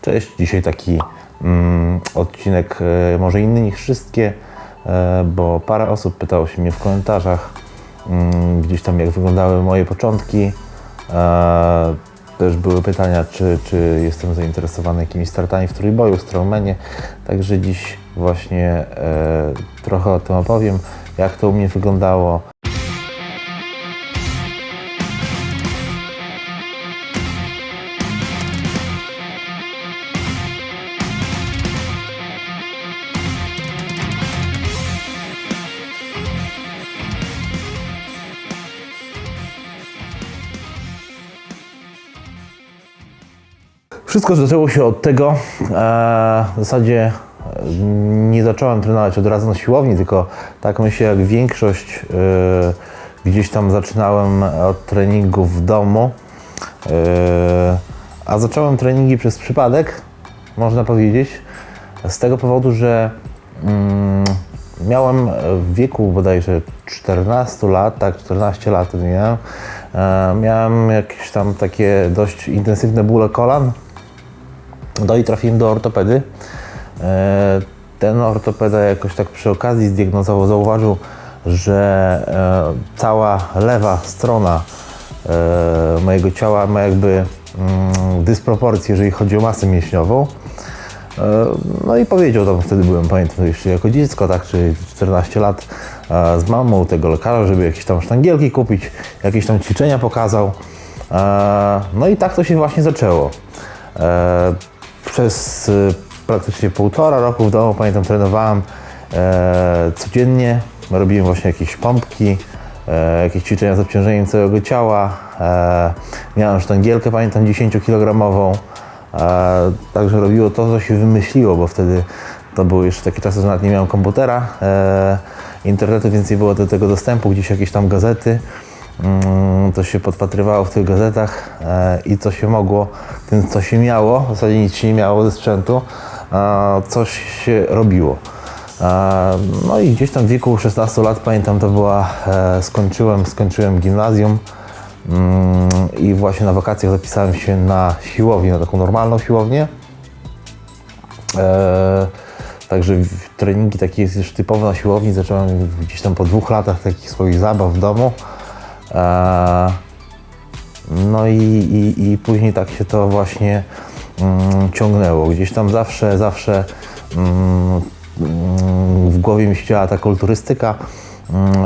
Cześć, dzisiaj taki odcinek może inny niż wszystkie, bo parę osób pytało się mnie w komentarzach gdzieś tam, jak wyglądały moje początki. Też były pytania, czy jestem zainteresowany jakimiś startami w trójboju, w strongmanie. Także dziś właśnie trochę o tym opowiem, jak to u mnie wyglądało. Wszystko zaczęło się od tego, w zasadzie nie zacząłem trenować od razu na siłowni, tylko tak myślę jak większość, gdzieś tam zaczynałem od treningów w domu, a zacząłem treningi przez przypadek, można powiedzieć, z tego powodu, że miałem w wieku bodajże 14 lat, tak, 14 lat miałem, miałem jakieś tam takie dość intensywne bóle kolan. No i trafiłem do ortopedy. Ten ortopeda jakoś tak przy okazji zdiagnozował, zauważył, że cała lewa strona mojego ciała ma jakby dysproporcję, jeżeli chodzi o masę mięśniową. No i powiedział, tam wtedy byłem, pamiętam jeszcze jako dziecko, tak, czy 14 lat, z mamą u tego lekarza, żeby jakieś tam sztangielki kupić, jakieś tam ćwiczenia pokazał. No i tak to się właśnie zaczęło. Przez praktycznie 1,5 roku w domu, pamiętam, trenowałem codziennie, robiłem właśnie jakieś pompki, jakieś ćwiczenia z obciążeniem całego ciała, miałem sztangielkę, pamiętam, 10-kilogramową, także robiło to, co się wymyśliło, bo wtedy to były jeszcze takie czasy, że nawet nie miałem komputera, internetu, więc nie było do tego dostępu, gdzieś jakieś tam gazety. To się podpatrywało w tych gazetach i co się mogło, tym co się miało, w zasadzie nic się nie miało ze sprzętu, coś się robiło. No i gdzieś tam w wieku 16 lat, pamiętam, to była, skończyłem gimnazjum i właśnie na wakacjach zapisałem się na siłownię, na taką normalną siłownię. Także treningi takie już typowe na siłowni zacząłem gdzieś tam po 2 latach takich swoich zabaw w domu. No i później tak się to właśnie ciągnęło. Gdzieś tam zawsze w głowie mi siedziała ta kulturystyka,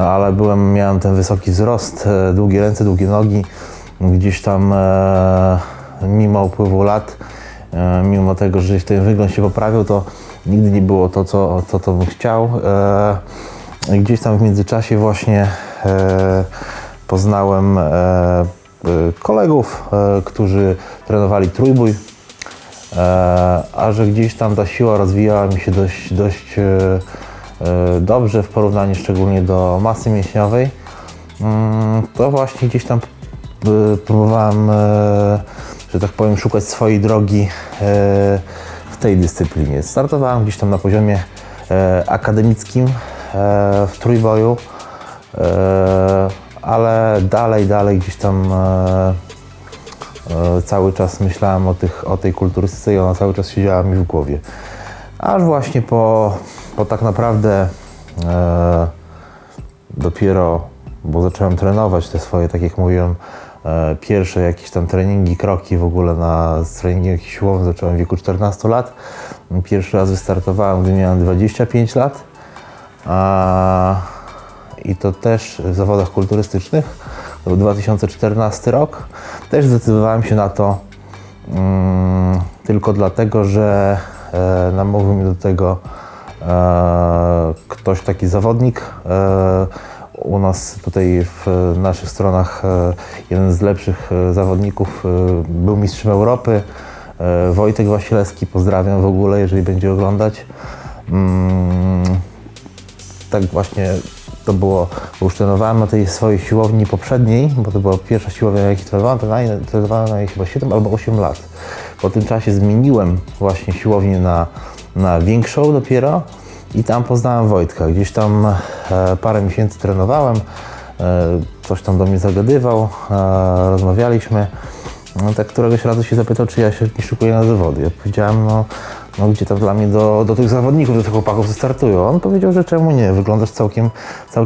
ale miałem ten wysoki wzrost, długie ręce, długie nogi. Gdzieś tam mimo upływu lat, mimo tego, że ten wygląd się poprawił, to nigdy nie było to, co bym chciał. Gdzieś tam w międzyczasie właśnie poznałem kolegów, którzy trenowali trójbój, a że gdzieś tam ta siła rozwijała mi się dość dobrze w porównaniu szczególnie do masy mięśniowej, to właśnie gdzieś tam próbowałem, że tak powiem, szukać swojej drogi w tej dyscyplinie. Startowałem gdzieś tam na poziomie akademickim w trójboju, ale dalej gdzieś tam cały czas myślałem o tej kulturystyce i ona cały czas siedziała mi w głowie. Aż właśnie po tak naprawdę dopiero, bo zacząłem trenować te swoje, tak jak mówiłem, pierwsze jakieś tam treningi, kroki w ogóle z treningiem siłowym zacząłem w wieku 14 lat. Pierwszy raz wystartowałem, gdy miałem 25 lat. I to też w zawodach kulturystycznych. To był 2014 rok. Też zdecydowałem się na to tylko dlatego, że namówił mnie do tego ktoś, taki zawodnik. U nas tutaj w naszych stronach jeden z lepszych zawodników był mistrzem Europy. Wojtek Wasilewski, pozdrawiam w ogóle, jeżeli będzie oglądać. Tak właśnie to było, bo już trenowałem na tej swojej siłowni poprzedniej, bo to była pierwsza siłownia, na jakiej trenowałem na jej chyba 7 albo 8 lat. Po tym czasie zmieniłem właśnie siłownię na większą dopiero i tam poznałem Wojtka. Gdzieś tam parę miesięcy trenowałem, coś tam do mnie zagadywał, rozmawialiśmy. No tak któregoś razu się zapytał, czy ja się nie szykuję na zawody. Ja powiedziałem, no gdzie tam dla mnie do tych zawodników, do tych chłopaków, co startują. On powiedział, że czemu nie, wyglądasz całkiem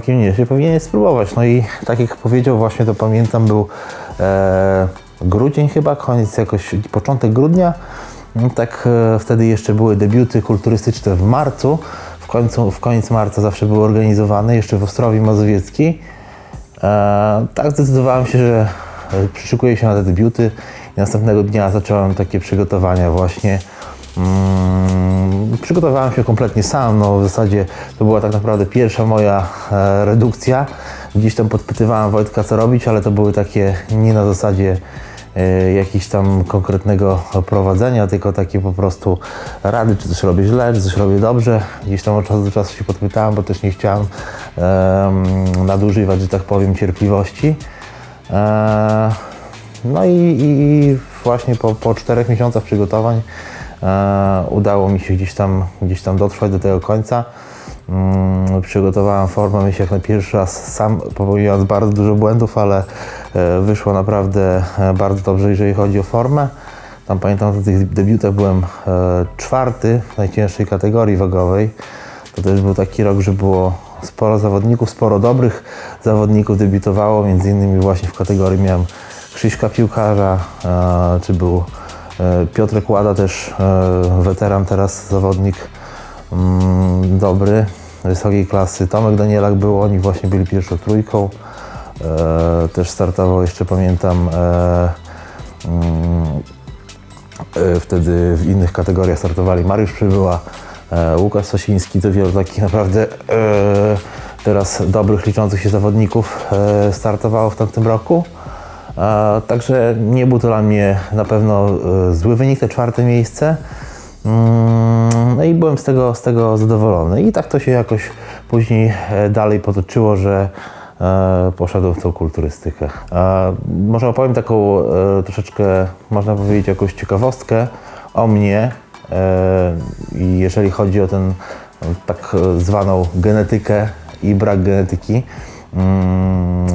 nieźle, powinien spróbować. No i tak jak powiedział, właśnie to pamiętam, był grudzień chyba, koniec jakoś, początek grudnia. No tak wtedy jeszcze były debiuty kulturystyczne w marcu. W koniec marca zawsze były organizowane, jeszcze w Ostrowi Mazowieckiej. Tak zdecydowałem się, że przyszykuję się na te debiuty i następnego dnia zacząłem takie przygotowania właśnie. Przygotowałem się kompletnie sam, no w zasadzie to była tak naprawdę pierwsza moja redukcja. Gdzieś tam podpytywałem Wojtka, co robić, ale to były takie nie na zasadzie jakiegoś tam konkretnego prowadzenia, tylko takie po prostu rady, czy coś robię źle, czy coś robię dobrze. Gdzieś tam od czasu do czasu się podpytałem, bo też nie chciałem nadużywać, że tak powiem, cierpliwości. No i właśnie po 4 miesiącach przygotowań udało mi się gdzieś tam dotrwać do tego końca. Przygotowałem formę, myślę, jak na pierwszy raz sam, popełniając bardzo dużo błędów, ale wyszło naprawdę bardzo dobrze, jeżeli chodzi o formę. Tam pamiętam, że w tych debiutach byłem 4. w najcięższej kategorii wagowej. To też był taki rok, że było sporo zawodników, sporo dobrych zawodników debiutowało, między innymi właśnie w kategorii miałem Krzyśka Piłkarza, czy był Piotrek Łada, też weteran, teraz zawodnik dobry, wysokiej klasy. Tomek Danielak był, oni właśnie byli pierwszą trójką. Też startował, jeszcze pamiętam, wtedy w innych kategoriach startowali Mariusz Przybyła, Łukasz Sosiński, to wielu takich naprawdę teraz dobrych, liczących się zawodników startowało w tamtym roku. Także nie był to dla mnie na pewno zły wynik, te 4. miejsce. No i byłem z tego zadowolony. I tak to się jakoś później dalej potoczyło, że poszedłem w tą kulturystykę. Może opowiem taką troszeczkę, można powiedzieć, jakąś ciekawostkę o mnie. I jeżeli chodzi o tę tak zwaną genetykę i brak genetyki,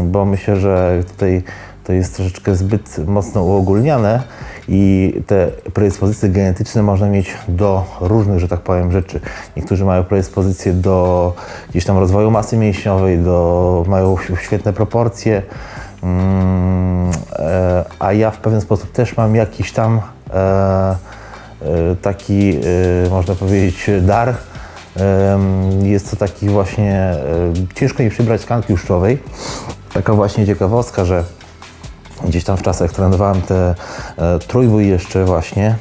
bo myślę, że tutaj to jest troszeczkę zbyt mocno uogólniane i te predyspozycje genetyczne można mieć do różnych, że tak powiem, rzeczy. Niektórzy mają predyspozycje do gdzieś tam rozwoju masy mięśniowej, mają świetne proporcje, a ja w pewien sposób też mam jakiś tam taki, można powiedzieć, dar. Jest to taki właśnie, ciężko mi przybrać tkanki tłuszczowej. Taka właśnie ciekawostka, że gdzieś tam w czasach, jak trenowałem te trójbój jeszcze właśnie,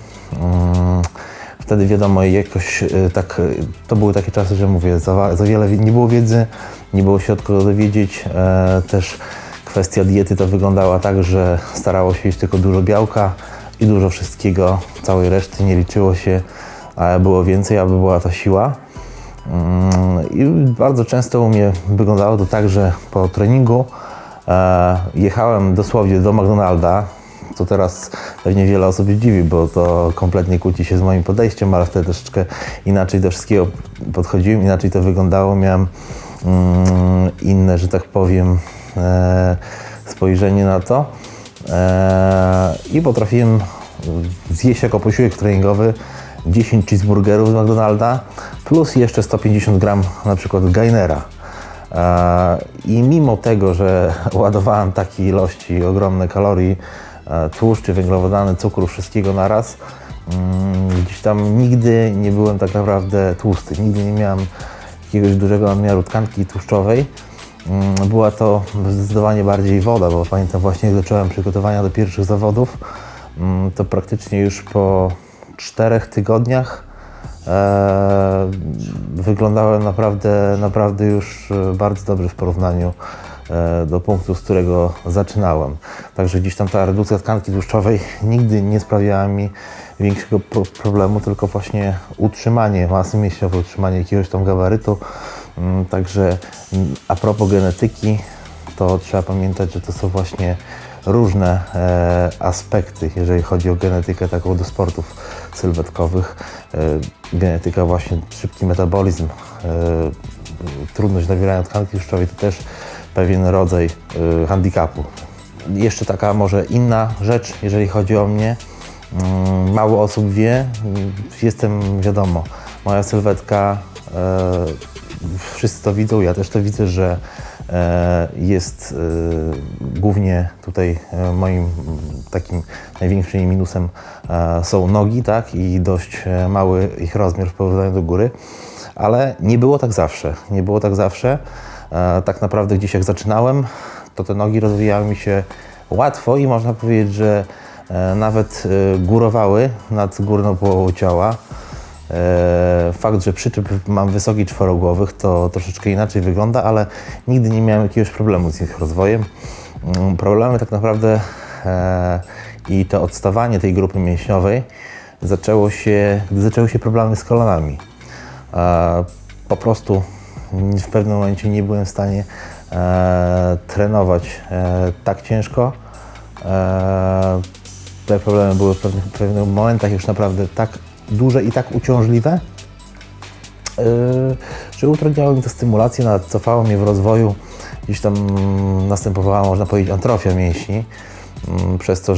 wtedy wiadomo, jakoś tak, to były takie czasy, że mówię, za wiele nie było wiedzy, nie było się od kogo dowiedzieć. Też kwestia diety to wyglądała tak, że starało się jeść tylko dużo białka i dużo wszystkiego, całej reszty nie liczyło się, a było więcej, aby była ta siła. I bardzo często u mnie wyglądało to tak, że po treningu jechałem dosłownie do McDonalda, co teraz pewnie wiele osób się dziwi, bo to kompletnie kłóci się z moim podejściem, ale wtedy troszeczkę inaczej do wszystkiego podchodziłem, inaczej to wyglądało, miałem inne, że tak powiem, spojrzenie na to i potrafiłem zjeść jako posiłek treningowy 10 cheeseburgerów z McDonalda plus jeszcze 150 gram na przykład Gainera. I mimo tego, że ładowałem takie ilości ogromne kalorii, tłuszczy, węglowodany, cukru, wszystkiego naraz, gdzieś tam nigdy nie byłem tak naprawdę tłusty, nigdy nie miałem jakiegoś dużego nadmiaru tkanki tłuszczowej. Była to zdecydowanie bardziej woda, bo pamiętam właśnie, jak zacząłem przygotowania do pierwszych zawodów, to praktycznie już po 4 tygodniach wyglądałem naprawdę już bardzo dobrze w porównaniu do punktu, z którego zaczynałem. Także gdzieś tam ta redukcja tkanki tłuszczowej nigdy nie sprawiała mi większego problemu, tylko właśnie utrzymanie masy mięśniowej, utrzymanie jakiegoś tam gabarytu. Także a propos genetyki, to trzeba pamiętać, że to są właśnie różne aspekty, jeżeli chodzi o genetykę taką do sportów sylwetkowych. Genetyka właśnie, szybki metabolizm, trudność nawierania tkanki tłuszczowej to też pewien rodzaj handicapu. jeszcze taka może inna rzecz, jeżeli chodzi o mnie. Mało osób wie, jestem, wiadomo, moja sylwetka, wszyscy to widzą, ja też to widzę, że jest głównie tutaj moim takim największym minusem są nogi, tak, i dość mały ich rozmiar w porównaniu do góry, ale nie było tak zawsze, nie było tak zawsze. Tak naprawdę gdzieś jak zaczynałem, to te nogi rozwijały mi się łatwo i można powiedzieć, że nawet górowały nad górną połową ciała. Fakt, że przyczep mam wysoki czworogłowych, to troszeczkę inaczej wygląda, ale nigdy nie miałem jakiegoś problemu z ich rozwojem. Problemy tak naprawdę i to odstawanie tej grupy mięśniowej zaczęły się problemy z kolanami. Po prostu w pewnym momencie nie byłem w stanie trenować tak ciężko. Te problemy były w pewnych momentach już naprawdę tak duże i tak uciążliwe, że utrudniało mi to stymulację, nawet cofało mnie w rozwoju. Gdzieś tam następowała, można powiedzieć, atrofia mięśni, przez to,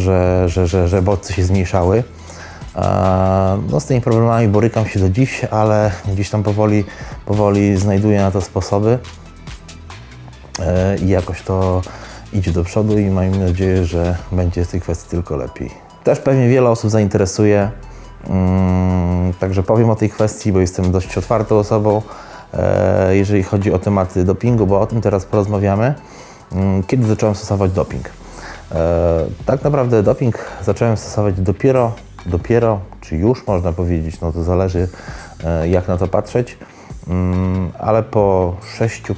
że bodźce się zmniejszały. No, z tymi problemami borykam się do dziś, ale gdzieś tam powoli znajduję na to sposoby i jakoś to idzie do przodu i mam nadzieję, że będzie w tej kwestii tylko lepiej. Też pewnie wiele osób zainteresuje, także powiem o tej kwestii, bo jestem dość otwartą osobą, jeżeli chodzi o tematy dopingu, bo o tym teraz porozmawiamy. Kiedy zacząłem stosować doping? Tak naprawdę doping zacząłem stosować dopiero, czy już można powiedzieć, no to zależy jak na to patrzeć, ale po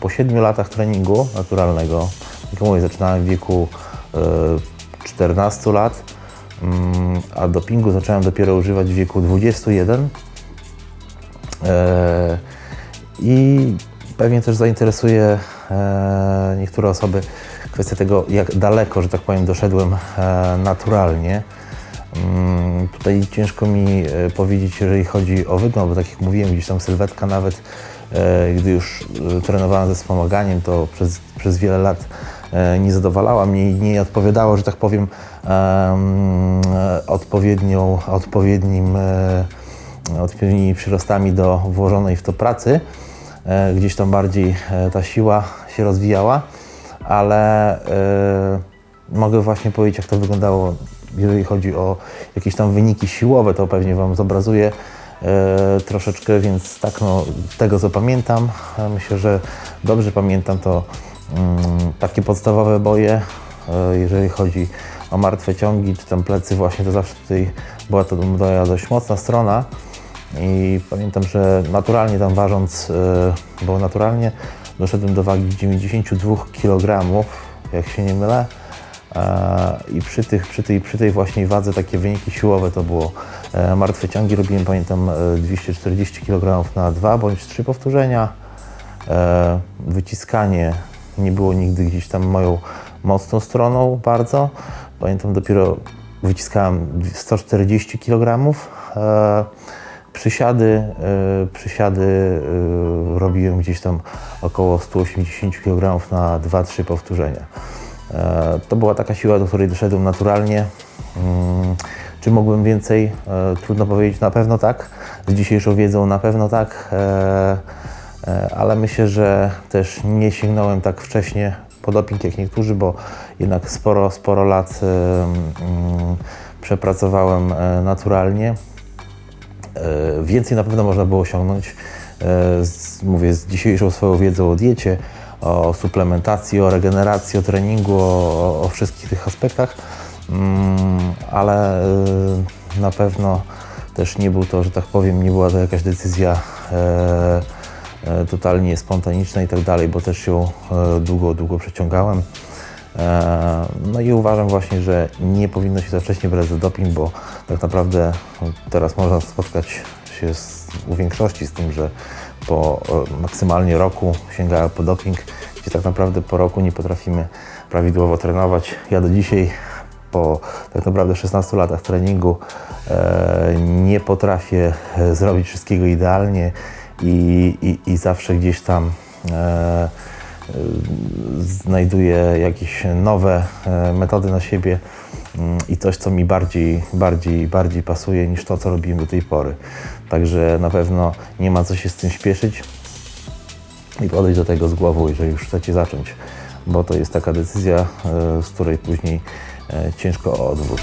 7 latach treningu naturalnego, jak mówię, zaczynałem w wieku 14 lat, a dopingu zacząłem dopiero używać w wieku 21 i pewnie też zainteresuje niektóre osoby kwestia tego, jak daleko, że tak powiem, doszedłem naturalnie. Tutaj ciężko mi powiedzieć, jeżeli chodzi o wygląd, bo tak jak mówiłem, gdzieś tam sylwetka nawet, gdy już trenowałem ze wspomaganiem, to przez wiele lat nie zadowalała mnie i nie odpowiadało, że tak powiem, odpowiednimi przyrostami do włożonej w to pracy. Gdzieś tam bardziej ta siła się rozwijała, ale mogę właśnie powiedzieć, jak to wyglądało, jeżeli chodzi o jakieś tam wyniki siłowe, to pewnie Wam zobrazuję troszeczkę, więc tak, no, tego co pamiętam, myślę, że dobrze pamiętam, to takie podstawowe boje, jeżeli chodzi o martwe ciągi, czy tam plecy, właśnie to zawsze tutaj była to moja dość mocna strona i pamiętam, że naturalnie tam ważąc, bo naturalnie doszedłem do wagi 92 kg, jak się nie mylę, i przy tej właśnie wadze takie wyniki siłowe to było martwe ciągi, robiłem, pamiętam, 240 kg na 2 bądź 3 powtórzenia. Wyciskanie nie było nigdy gdzieś tam moją mocną stroną bardzo. Pamiętam, dopiero wyciskałem 140 kg. Przysiady robiłem gdzieś tam około 180 kg na 2-3 powtórzenia. To była taka siła, do której doszedłem naturalnie. Czy mogłem więcej? Trudno powiedzieć, na pewno tak. Z dzisiejszą wiedzą na pewno tak. Ale myślę, że też nie sięgnąłem tak wcześnie po doping jak niektórzy, bo jednak sporo lat przepracowałem naturalnie. Więcej na pewno można było osiągnąć, mówię, z dzisiejszą swoją wiedzą o diecie, o suplementacji, o regeneracji, o treningu, o wszystkich tych aspektach, ale na pewno też nie był to, że tak powiem, nie była to jakaś decyzja totalnie spontaniczna i tak dalej, bo też ją długo przeciągałem. No i uważam właśnie, że nie powinno się za wcześnie brać za doping, bo tak naprawdę teraz można spotkać się u większości z tym, że po maksymalnie roku sięgają po doping, gdzie tak naprawdę po roku nie potrafimy prawidłowo trenować. Ja do dzisiaj po tak naprawdę 16 latach treningu nie potrafię zrobić wszystkiego idealnie i zawsze gdzieś tam znajduję jakieś nowe metody na siebie i coś, co mi bardziej pasuje niż to, co robiłem do tej pory. Także na pewno nie ma co się z tym śpieszyć i podejść do tego z głową, jeżeli już chcecie zacząć, bo to jest taka decyzja, z której później ciężko o odwrót.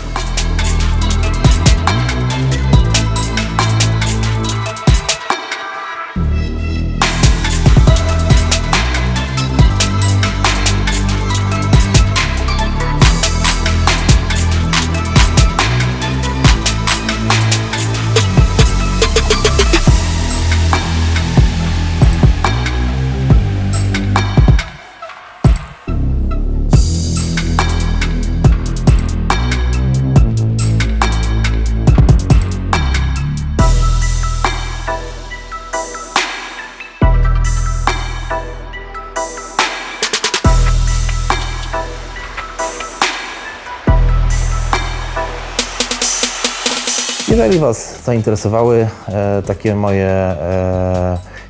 Jeżeli Was zainteresowały takie moje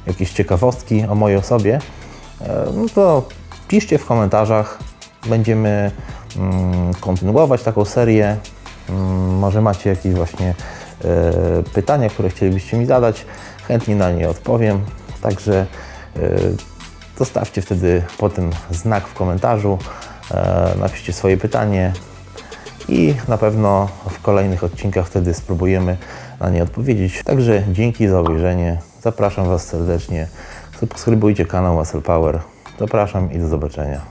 jakieś ciekawostki o mojej osobie, no to piszcie w komentarzach. Będziemy kontynuować taką serię. Może macie jakieś właśnie pytania, które chcielibyście mi zadać. Chętnie na nie odpowiem. Także zostawcie wtedy potem znak w komentarzu. Napiszcie swoje pytanie. I na pewno w kolejnych odcinkach wtedy spróbujemy na nie odpowiedzieć. Także dzięki za obejrzenie. Zapraszam Was serdecznie. Subskrybujcie kanał Muscle Power. Zapraszam i do zobaczenia.